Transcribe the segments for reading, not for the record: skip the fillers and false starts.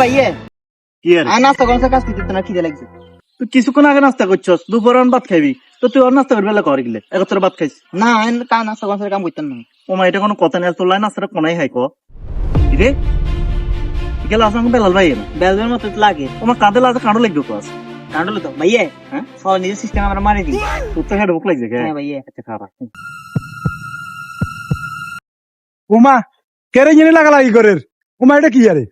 ভাইয়ে কি আর আর নাস্তা করছে কাজ করতে না খিদে লাগছে। তুই কিছুক্ষণ আগে নাস্তা করছস, দুপুর ভাত খাবি তো তুই আর নাস্তা করবি কর গেলে এক তোর ভাত খাইস। না কাজ নাস্তা করছে কাম করতেন না। ও মা, এটা কোনো কথা নেই, তোর লাই নাস্তাটা কোনাই হাই রে গেল আসলাম বেলাল ভাই না বেলবের মতো তো লাগে। তোমার কাঁদে লাগে কাঁডো লাগবে কাজ কান্ডল তো ভাইয়ে হ্যাঁ সব নিজের সিস্টেম আমরা মারি দিই। তোর তো হেড ভুক লাগছে হ্যাঁ ভাইয়ে। আচ্ছা খারাপ উমা কেরে জেনে লাগালাগি করে উমা এটা কি আরে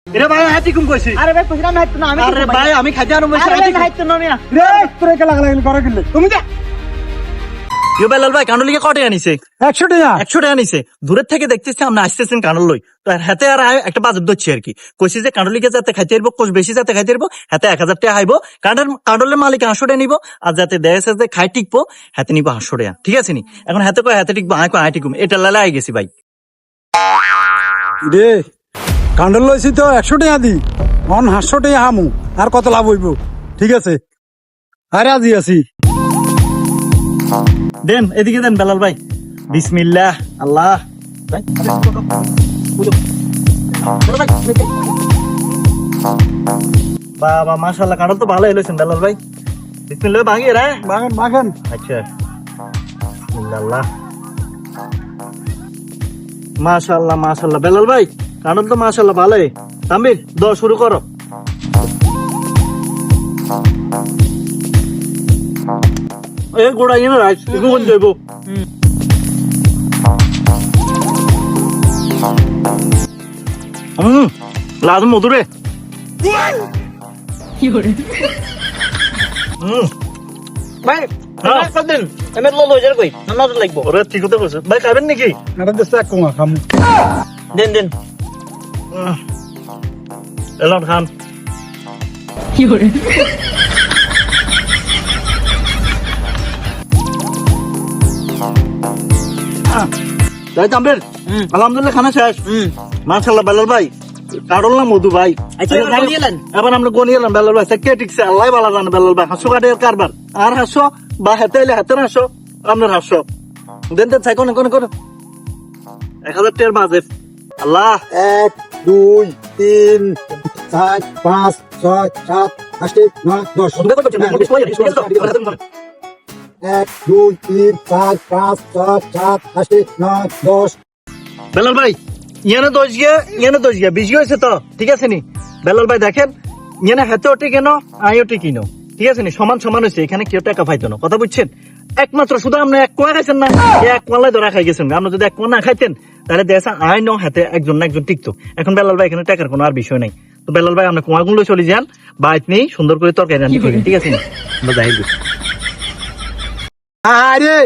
এরে ভাই হাতি কুম কইছি। আরে ভাই কইছিলাম না না আমি আরে ভাই আমি খাইতে আরো বসে আরে হাতি ভাই হাইতো না মিয়া। রে তোরে কে লাগালাগি করে গেলে তুমি যা ইউ বেলাল ভাই কাঁডো লিগে কটে আনিছে 100 টাকা 100 টাকা নিছে। দূরের থেকে দেখতেছি আমরা আসতেছেন কাঁডল লই, তো হাতে আর একটা বাজেট ধরছি আর কি। কইছি যে কাঁডল লিগে যাতে খাইতে পারবো, কোষ বেশি যাতে খাইতে পারবো, হাতে 1000 টাকা হাইবো। কাঁডলের মালিক 800 টাকা নিবো, আর যাতে দেশে যে খাই টিকবো হাতে নিবো 800 টাকা। ঠিক আছে নি? এখন হাতে কয় হাতে টিকবো, আয় কয় আয় টিকুম, এটা লালা আই গেছি ভাই। রে কান্ডল লইছি তো 100 টাকা দি অন 800 টাকা হামু আর কত লাভ হইব। ঠিক আছে আরে আজি আছি দেন এদিকে দেন বেলাল ভাই। বিসমিল্লাহ আল্লাহ। বাবা মাশাআল্লাহ, কাঁডল তো ভালো হইলেছেন বেলাল ভাই। বিসমিল্লাহ ভাঙিয়ে রে। বাগান বাগান আচ্ছা বিসমিল্লাহ। মাশাআল্লাহ মাশাআল্লাহ বেলাল ভাই, কাঁডল তো মাশাআল্লাহ ভালোই। তানভীর দাও শুরু করো। এ গোড়া ইনে রাইস এগু বন যাইবো। লাজ মধুরে। ভাই হ্যাঁ। কতদিন এমএ ললো যার কই না তো লাগবো। ওরে ঠিক কথা বলছো ভাই, খাবেন নাকি? এটা দেশে এক কুমা খামু দেন দেন এলাম খান। তাই তানভীর আলহামদুলিল্লাহ খানা শেষ। মাশাআল্লাহ বেলাল ভাই, কাঁডল না মধু ভাই। আচ্ছা গাড়ি এলেন এবার আমরা গনি এলাম বেলাল ভাই, কে ঠিকছে আল্লাহ ভালো জানে বেলাল ভাই। 500 কাটের কারবার আর 500 বা হাতে এলে হাতে 500 আপনার 500 দেন দেন চাই কোন কোন কোন 1000 টাকার বাজেট। আল্লাহ 1 2 3 4 5 6 7 8 9 10 1 2 3 4 5 6 7 8 9 10 বেলাল ভাই ইয়ানে 10 গিয়া 20 হয়েছে তো ঠিক আছে নি? বেলাল ভাই দেখেন ইয়ানে হাতে ওটি কেন আইও টিকি নো, ঠিক আছে নি? সমান সমান হয়েছে, এখানে কেউ টাকা পাইতো না। কথা বুঝছেন? একমাত্র শুধু আপনি এক কোয়া খাইছেন না, এক কোয়ালাই ধরা খাই গেছেন। আমরা যদি এক কোয়া না খাইতেন তাহলে দেশে আই নো হাতে একজন না একজন টিকতো। এখন বেলাল ভাই এখানে টাকার কোনো আর বিষয় নাই। তো বেলাল ভাই আপনি কোয়াগুলো চলে যান, বাইত নেই সুন্দর করে তরকারি রান্না করেন, ঠিক আছে নি? আমরা যাই। আরে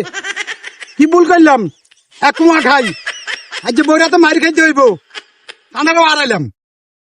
কি ভুল করলাম এক কুমা খাই আজ বইরা তো মারি খাইতে হইব আনারও আড়াইলাম।